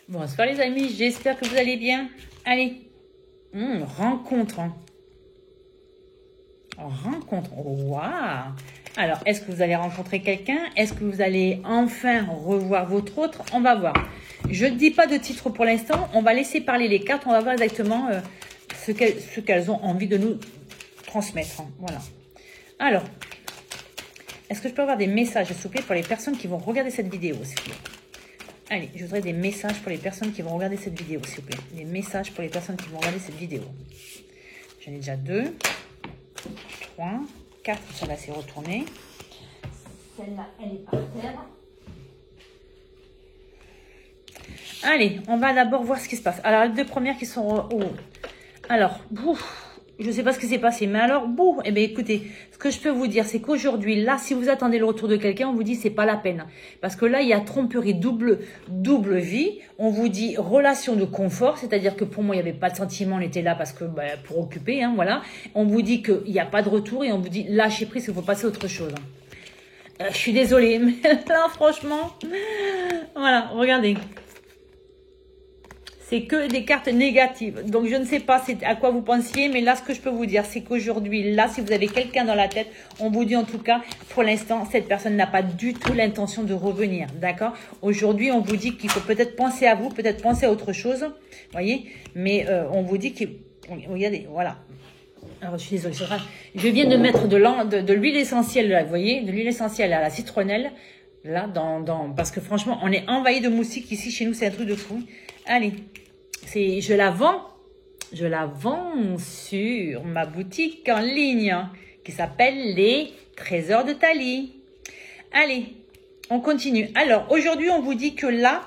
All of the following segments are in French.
Bonsoir les amis, j'espère que vous allez bien. Allez, rencontre. Rencontre, waouh. Alors, est-ce que vous allez rencontrer quelqu'un? Est-ce que vous allez enfin revoir votre autre? On va voir. Je ne dis pas de titre pour l'instant, on va laisser parler les cartes, on va voir exactement ce qu'elles ont envie de nous transmettre. Voilà. Alors, est-ce que je peux avoir des messages, s'il vous plaît, pour les personnes qui vont regarder cette vidéo, s'il vous plaît? Allez, je voudrais des messages pour les personnes qui vont regarder cette vidéo, s'il vous plaît. Des messages pour les personnes qui vont regarder cette vidéo. J'en ai déjà 2, 3, 4, celle-là s'est retournée. Celle-là, elle est par terre. Allez, on va d'abord voir ce qui se passe. Alors, les deux premières qui sont... Alors, je ne sais pas ce qui s'est passé, mais alors, eh bien, écoutez, ce que je peux vous dire, c'est qu'aujourd'hui, là, si vous attendez le retour de quelqu'un, on vous dit c'est pas la peine. Parce que là, il y a tromperie, double vie. On vous dit relation de confort, c'est-à-dire que pour moi, il n'y avait pas de sentiment, on était là parce que, pour occuper, hein, voilà. On vous dit qu'il n'y a pas de retour et on vous dit lâchez prise, il faut passer à autre chose. Je suis désolée, mais là, franchement, voilà, regardez. C'est que des cartes négatives. Donc, je ne sais pas à quoi vous pensiez, mais là, ce que je peux vous dire, c'est qu'aujourd'hui, là, si vous avez quelqu'un dans la tête, on vous dit en tout cas, pour l'instant, cette personne n'a pas du tout l'intention de revenir. D'accord? Aujourd'hui, on vous dit qu'il faut peut-être penser à vous, peut-être penser à autre chose. Voyez? Mais on vous dit que... Regardez, voilà. Alors, je suis désolée, c'est grave. Je viens de mettre de l'huile essentielle, là, vous voyez? De l'huile essentielle à la citronnelle. Là, parce que franchement, on est envahi de moustiques ici, chez nous, c'est un truc de fou. Allez. Je la vends sur ma boutique en ligne qui s'appelle les Trésors de Thalie. Allez, on continue. Alors, aujourd'hui, on vous dit que là,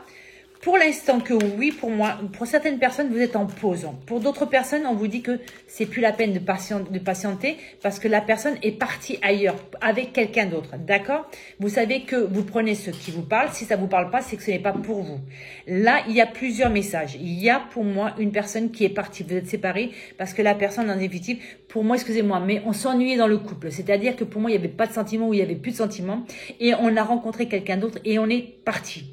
pour l'instant que oui, pour moi, pour certaines personnes, vous êtes en pause. Pour d'autres personnes, on vous dit que c'est plus la peine de patienter parce que la personne est partie ailleurs avec quelqu'un d'autre. D'accord? Vous savez que vous prenez ce qui vous parle. Si ça vous parle pas, c'est que ce n'est pas pour vous. Là, il y a plusieurs messages. Il y a pour moi une personne qui est partie. Vous êtes séparés parce que la personne, en définitive, pour moi, excusez-moi, mais on s'ennuyait dans le couple. C'est-à-dire que pour moi, il n'y avait pas de sentiments ou il n'y avait plus de sentiments et on a rencontré quelqu'un d'autre et on est parti.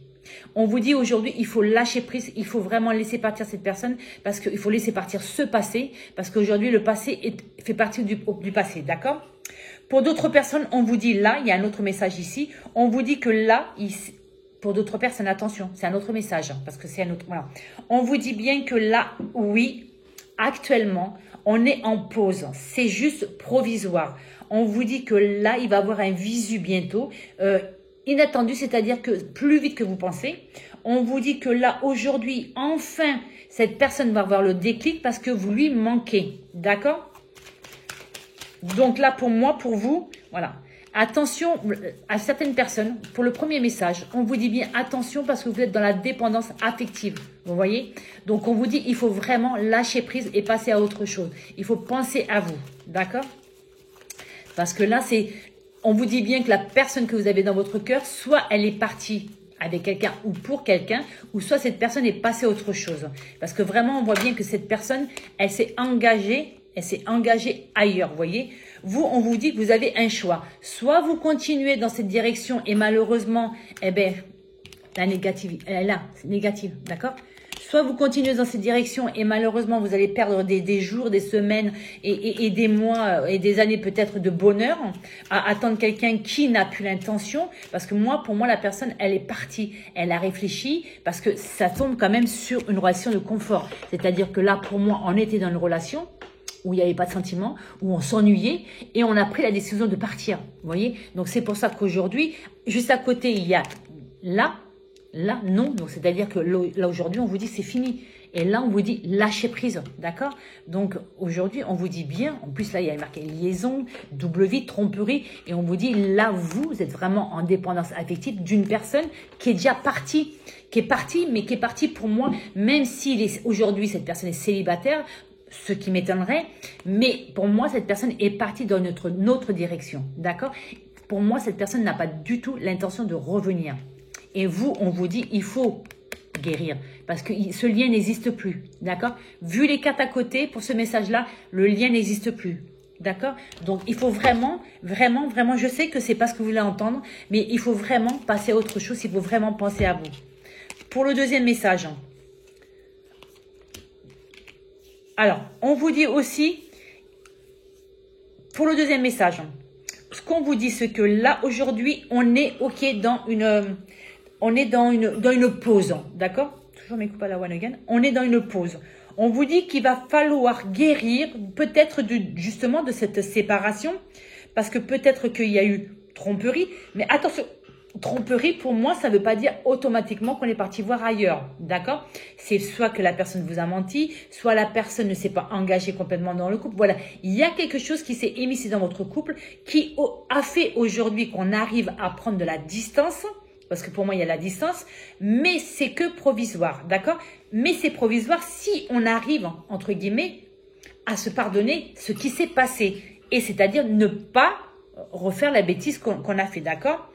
On vous dit aujourd'hui, il faut lâcher prise, il faut vraiment laisser partir cette personne parce qu'il faut laisser partir ce passé parce qu'aujourd'hui, le passé fait partie du passé, d'accord? Pour d'autres personnes, on vous dit là, il y a un autre message ici, on vous dit que là, pour d'autres personnes, attention, c'est un autre message parce que c'est un autre, voilà. On vous dit bien que là, oui, actuellement, on est en pause, c'est juste provisoire. On vous dit que là, il va y avoir un visu bientôt, inattendu, c'est-à-dire que plus vite que vous pensez. On vous dit que là, aujourd'hui, enfin, cette personne va avoir le déclic parce que vous lui manquez. D'accord? Donc là, pour moi, pour vous, voilà. Attention à certaines personnes. Pour le premier message, on vous dit bien attention parce que vous êtes dans la dépendance affective. Vous voyez? Donc, on vous dit il faut vraiment lâcher prise et passer à autre chose. Il faut penser à vous. D'accord? Parce que là, on vous dit bien que la personne que vous avez dans votre cœur, soit elle est partie avec quelqu'un ou pour quelqu'un, ou soit cette personne est passée à autre chose. Parce que vraiment, on voit bien que cette personne, elle s'est engagée ailleurs, vous voyez. Vous, on vous dit que vous avez un choix. Soit vous continuez dans cette direction et malheureusement, la négative, elle est là, c'est négative, d'accord? Soit vous continuez dans cette direction et malheureusement, vous allez perdre des jours, des semaines et des mois et des années peut-être de bonheur à attendre quelqu'un qui n'a plus l'intention. Parce que pour moi, la personne, elle est partie. Elle a réfléchi parce que ça tombe quand même sur une relation de confort. C'est-à-dire que là, pour moi, on était dans une relation où il n'y avait pas de sentiment, où on s'ennuyait et on a pris la décision de partir. Vous voyez? Donc, c'est pour ça qu'aujourd'hui, juste à côté, il y a Là, non. Donc, c'est-à-dire que là, aujourd'hui, on vous dit c'est fini. Et là, on vous dit lâcher prise. D'accord? Donc, aujourd'hui, on vous dit bien. En plus, là, il y a marqué liaison, double vie, tromperie. Et on vous dit là, vous êtes vraiment en dépendance affective d'une personne qui est déjà partie. Qui est partie pour moi, même si aujourd'hui, cette personne est célibataire, ce qui m'étonnerait. Mais pour moi, cette personne est partie dans notre direction. D'accord? Pour moi, cette personne n'a pas du tout l'intention de revenir. Et vous, on vous dit, il faut guérir. Parce que ce lien n'existe plus. D'accord? Vu les cartes à côté, pour ce message-là, le lien n'existe plus. D'accord? Donc, il faut vraiment, je sais que c'est pas ce que vous voulez entendre, mais il faut vraiment passer à autre chose, il faut vraiment penser à vous. pour le deuxième message. Alors, on vous dit aussi, pour le deuxième message, ce qu'on vous dit, c'est que là, aujourd'hui, on est OK dans une... On est dans une pause, d'accord? Toujours mes coupes à la one again. On est dans une pause. On vous dit qu'il va falloir guérir peut-être justement de cette séparation, parce que peut-être qu'il y a eu tromperie. Mais attention, tromperie, pour moi, ça ne veut pas dire automatiquement qu'on est parti voir ailleurs, d'accord? C'est soit que la personne vous a menti, soit la personne ne s'est pas engagée complètement dans le couple. Voilà, il y a quelque chose qui s'est émissé dans votre couple qui a fait aujourd'hui qu'on arrive à prendre de la distance. Parce que pour moi, il y a la distance, mais c'est que provisoire, d'accord? Mais c'est provisoire si on arrive, entre guillemets, à se pardonner ce qui s'est passé. Et c'est-à-dire ne pas refaire la bêtise qu'on a fait, d'accord?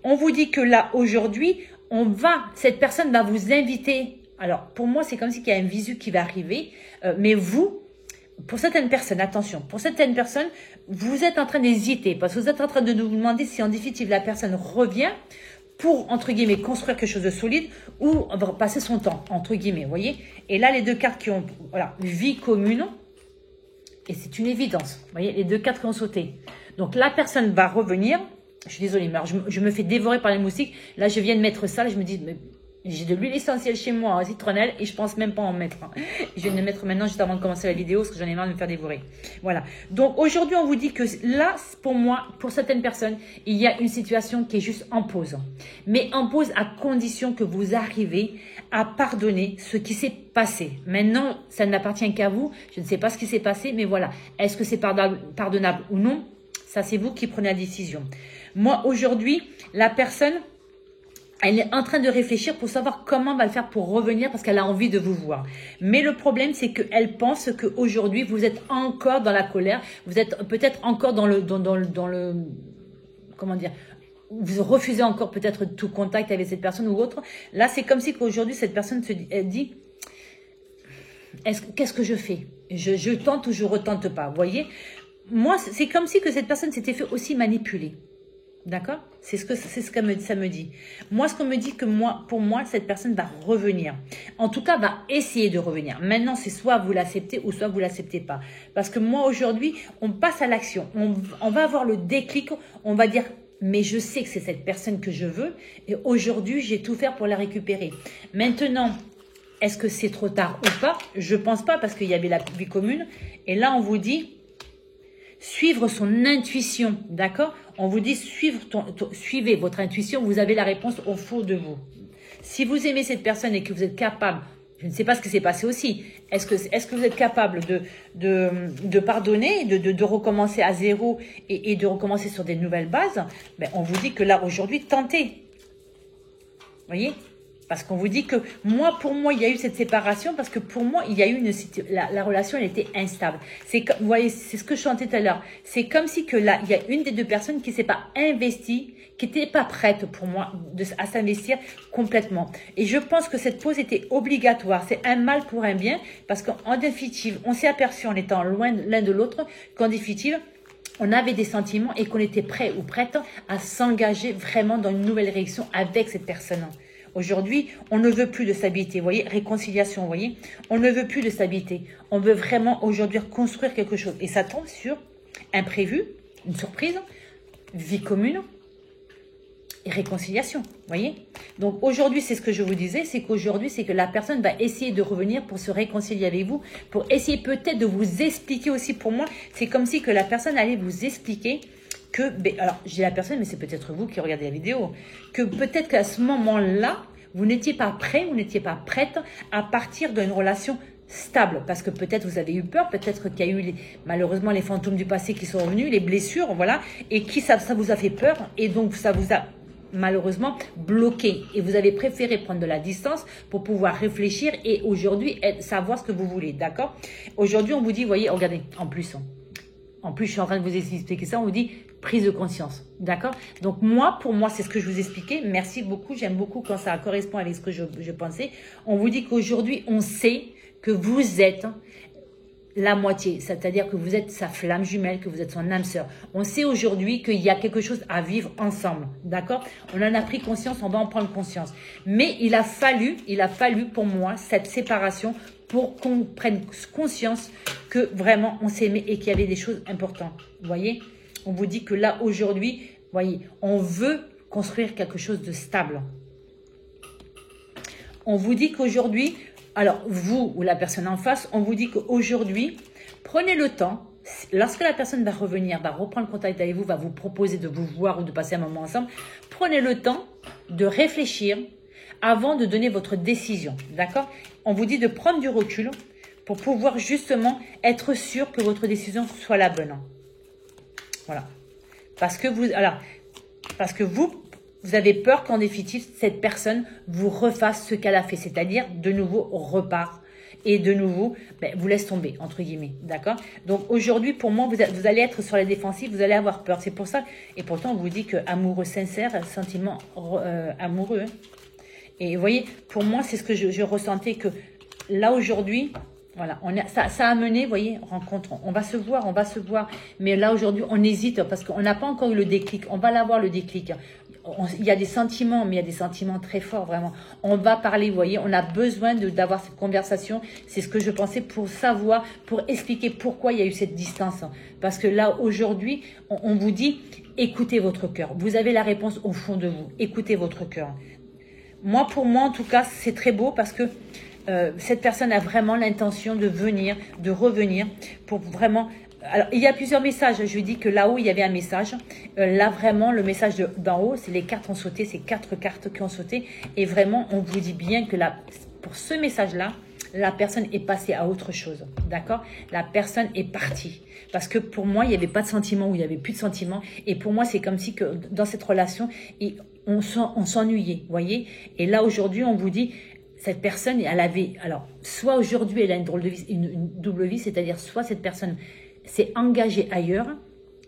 On vous dit que là, aujourd'hui, cette personne va vous inviter. Alors, pour moi, c'est comme s'il y a un visu qui va arriver, mais vous, pour certaines personnes, attention, pour certaines personnes, vous êtes en train d'hésiter, parce que vous êtes en train de vous demander si en définitive la personne revient pour, entre guillemets, construire quelque chose de solide ou passer son temps, entre guillemets, vous voyez. Et là, les deux cartes qui ont, voilà, vie commune, et c'est une évidence, vous voyez, les deux cartes qui ont sauté. Donc, la personne va revenir, je suis désolée, mais alors, je me fais dévorer par les moustiques. Là, je viens de mettre ça, là, je me dis, mais j'ai de l'huile essentielle chez moi, en citronnelle, et je pense même pas en mettre. Je vais le mettre maintenant, juste avant de commencer la vidéo, parce que j'en ai marre de me faire dévorer. Voilà. Donc, aujourd'hui, on vous dit que là, pour moi, pour certaines personnes, il y a une situation qui est juste en pause. Mais en pause à condition que vous arrivez à pardonner ce qui s'est passé. Maintenant, ça n'appartient qu'à vous. Je ne sais pas ce qui s'est passé, mais voilà. Est-ce que c'est pardonnable ou non? Ça, c'est vous qui prenez la décision. Moi, aujourd'hui, la personne... elle est en train de réfléchir pour savoir comment elle va le faire pour revenir parce qu'elle a envie de vous voir. Mais le problème, c'est qu'elle pense qu'aujourd'hui, vous êtes encore dans la colère. Vous êtes peut-être encore dans le comment dire, vous refusez encore peut-être tout contact avec cette personne ou autre. Là, c'est comme si qu'aujourd'hui, cette personne elle dit, qu'est-ce que je fais? Je tente ou je retente pas, vous voyez? Moi, c'est comme si que cette personne s'était fait aussi manipuler. D'accord? C'est ce que ça me dit. Moi, ce qu'on me dit que pour moi, cette personne va revenir. En tout cas, va essayer de revenir. Maintenant, c'est soit vous l'acceptez ou soit vous l'acceptez pas. Parce que moi, aujourd'hui, on passe à l'action. On va avoir le déclic. On va dire, mais je sais que c'est cette personne que je veux. Et aujourd'hui, j'ai tout fait pour la récupérer. Maintenant, est-ce que c'est trop tard ou pas? Je pense pas parce qu'il y avait la vie commune. Et là, on vous dit... suivre son intuition, d'accord? On vous dit suivez votre intuition, vous avez la réponse au fond de vous. Si vous aimez cette personne et que vous êtes capable, je ne sais pas ce qui s'est passé aussi, est-ce que vous êtes capable de pardonner, de recommencer à zéro et de recommencer sur des nouvelles bases? Ben, on vous dit que là, aujourd'hui, tentez. Vous voyez? Parce qu'on vous dit que pour moi, il y a eu cette séparation parce que pour moi, il y a eu la relation, elle était instable. Vous voyez, c'est ce que je chantais tout à l'heure. C'est comme si que là, il y a une des deux personnes qui s'est pas investie, qui n'était pas prête pour moi à s'investir complètement. Et je pense que cette pause était obligatoire. C'est un mal pour un bien parce qu'en définitive, on s'est aperçu en étant loin l'un de l'autre qu'en définitive, on avait des sentiments et qu'on était prêt ou prête à s'engager vraiment dans une nouvelle réaction avec cette personne. Aujourd'hui, on ne veut plus de stabilité, vous voyez, réconciliation, vous voyez. On ne veut plus de stabilité. On veut vraiment aujourd'hui construire quelque chose. Et ça tombe sur imprévu, une surprise, vie commune et réconciliation, vous voyez. Donc aujourd'hui, c'est ce que je vous disais, c'est qu'aujourd'hui, c'est que la personne va essayer de revenir pour se réconcilier avec vous, pour essayer peut-être de vous expliquer aussi. Pour moi, c'est comme si que la personne allait vous expliquer alors j'ai la personne, mais c'est peut-être vous qui regardez la vidéo, que peut-être qu'à ce moment-là, vous n'étiez pas prêt, vous n'étiez pas prête à partir d'une relation stable, parce que peut-être vous avez eu peur, peut-être qu'il y a eu malheureusement les fantômes du passé qui sont revenus, les blessures, voilà, et ça vous a fait peur, et donc ça vous a malheureusement bloqué, et vous avez préféré prendre de la distance pour pouvoir réfléchir et aujourd'hui savoir ce que vous voulez, d'accord? Aujourd'hui, on vous dit, vous voyez, regardez, en plus, je suis en train de vous expliquer ça, on vous dit prise de conscience, d'accord? Donc pour moi, c'est ce que je vous expliquais. Merci beaucoup, j'aime beaucoup quand ça correspond avec ce que je pensais. On vous dit qu'aujourd'hui, on sait que vous êtes la moitié, c'est-à-dire que vous êtes sa flamme jumelle, que vous êtes son âme sœur. On sait aujourd'hui qu'il y a quelque chose à vivre ensemble, d'accord? On en a pris conscience, on va en prendre conscience. Mais il a fallu pour moi cette séparation pour qu'on prenne conscience que vraiment on s'aimait et qu'il y avait des choses importantes. Vous voyez? On vous dit que là aujourd'hui, vous voyez, on veut construire quelque chose de stable. On vous dit qu'aujourd'hui, alors vous ou la personne en face, on vous dit qu'aujourd'hui, prenez le temps, lorsque la personne va revenir, va reprendre contact avec vous, va vous proposer de vous voir ou de passer un moment ensemble, prenez le temps de réfléchir avant de donner votre décision, d'accord? On vous dit de prendre du recul pour pouvoir justement être sûr que votre décision soit la bonne. Voilà. Parce que vous avez peur qu'en définitive, cette personne vous refasse ce qu'elle a fait, c'est-à-dire de nouveau repart et de nouveau vous laisse tomber, entre guillemets, d'accord? Donc aujourd'hui, pour moi, vous allez être sur la défensive, vous allez avoir peur. C'est pour ça, et pourtant, on vous dit que amoureux sincère, sentiment amoureux. Et vous voyez, pour moi, c'est ce que je ressentais que là, aujourd'hui, voilà, ça a mené, vous voyez, rencontre. On va se voir. Mais là, aujourd'hui, on hésite parce qu'on n'a pas encore eu le déclic. On va l'avoir, le déclic. Il y a des sentiments, mais il y a des sentiments très forts, vraiment. On va parler, vous voyez, on a besoin d'avoir cette conversation. C'est ce que je pensais pour savoir, pour expliquer pourquoi il y a eu cette distance. Parce que là, aujourd'hui, on vous dit, écoutez votre cœur. Vous avez la réponse au fond de vous. Écoutez votre cœur. Moi, pour moi, en tout cas, c'est très beau parce que cette personne a vraiment l'intention de venir, de revenir pour vraiment... Alors, il y a plusieurs messages. Je lui dis que là-haut, il y avait un message. Là, vraiment, le message d'en haut, c'est les cartes ont sauté. C'est 4 cartes qui ont sauté. Et vraiment, on vous dit bien que là, pour ce message-là, la personne est passée à autre chose. D'accord? La personne est partie. Parce que pour moi, il n'y avait pas de sentiments ou il n'y avait plus de sentiments. Et pour moi, c'est comme si que dans cette relation, on s'ennuyait. Vous voyez? Et là, aujourd'hui, on vous dit... Cette personne, elle avait... Alors, soit aujourd'hui, elle a une drôle de vie, une double vie, c'est-à-dire soit cette personne s'est engagée ailleurs,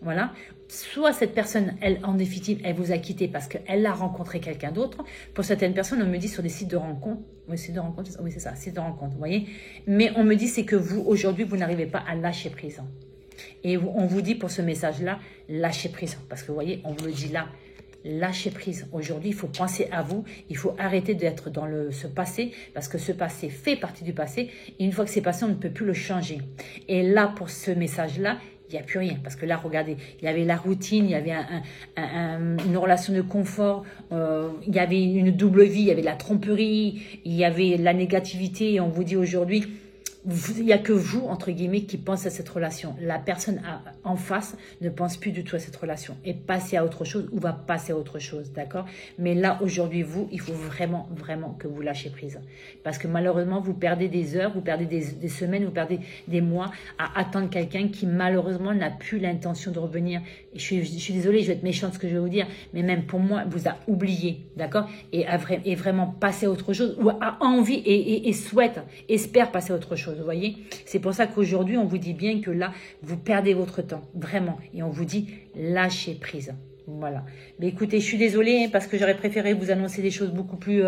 voilà. Soit cette personne, elle, en définitive, elle vous a quitté parce qu'elle a rencontré quelqu'un d'autre. Pour certaines personnes, on me dit sur des sites de rencontres, oui, c'est ça, sites de rencontres, vous voyez. Mais on me dit, c'est que vous, aujourd'hui, vous n'arrivez pas à lâcher prise. Et on vous dit pour ce message-là, lâchez prise. Parce que vous voyez, on vous le dit là, lâchez prise. Aujourd'hui, il faut penser à vous. Il faut arrêter d'être dans ce passé parce que ce passé fait partie du passé. Et une fois que c'est passé, on ne peut plus le changer. Et là, pour ce message-là, il n'y a plus rien. Parce que là, regardez, il y avait la routine, il y avait une relation de confort, il y avait une double vie, il y avait la tromperie, il y avait la négativité. Et on vous dit aujourd'hui... Il n'y a que vous, entre guillemets, qui pense à cette relation. La personne en face ne pense plus du tout à cette relation. Et passer à autre chose ou va passer à autre chose, d'accord? Mais là, aujourd'hui, vous, il faut vraiment, vraiment que vous lâchez prise. Parce que malheureusement, vous perdez des heures, vous perdez des semaines, vous perdez des mois à attendre quelqu'un qui, malheureusement, n'a plus l'intention de revenir. Et je suis désolée, je vais être méchante ce que je vais vous dire, mais même pour moi, vous a oublié, d'accord? Et vraiment passer à autre chose ou a envie et souhaite, espère passer à autre chose. Vous voyez, c'est pour ça qu'aujourd'hui, on vous dit bien que là, vous perdez votre temps, vraiment. Et on vous dit, lâchez prise. Voilà. Mais écoutez, je suis désolée parce que j'aurais préféré vous annoncer des choses beaucoup plus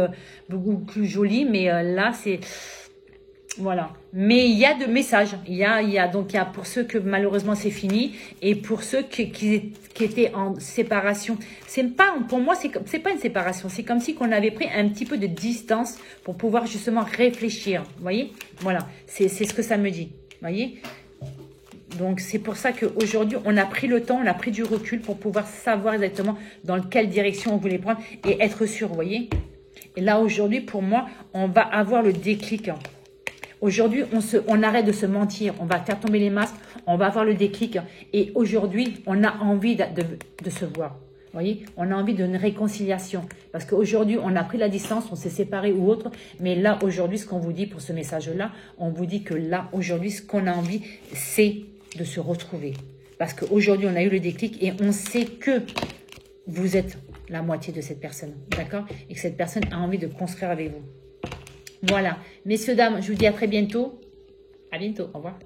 jolies. Mais là, c'est... Voilà. Mais il y a de messages. Il y a pour ceux que malheureusement c'est fini et pour ceux qui étaient en séparation. Pour moi, c'est pas une séparation. C'est comme si qu'on avait pris un petit peu de distance pour pouvoir justement réfléchir. Vous voyez? Voilà. C'est ce que ça me dit. Vous voyez? Donc, c'est pour ça qu'aujourd'hui, on a pris le temps, on a pris du recul pour pouvoir savoir exactement dans quelle direction on voulait prendre et être sûr, vous voyez? Et là, aujourd'hui, pour moi, on va avoir le déclic. Aujourd'hui, on arrête de se mentir, on va faire tomber les masques, on va avoir le déclic. Et aujourd'hui, on a envie de se voir. Vous voyez, on a envie d'une réconciliation. Parce qu'aujourd'hui, on a pris la distance, on s'est séparés ou autre. Mais là, aujourd'hui, ce qu'on vous dit pour ce message-là, on vous dit que là, aujourd'hui, ce qu'on a envie, c'est de se retrouver. Parce qu'aujourd'hui, on a eu le déclic et on sait que vous êtes la moitié de cette personne. D'accord? Et que cette personne a envie de construire avec vous. Voilà. Messieurs, dames, je vous dis à très bientôt. À bientôt. Au revoir.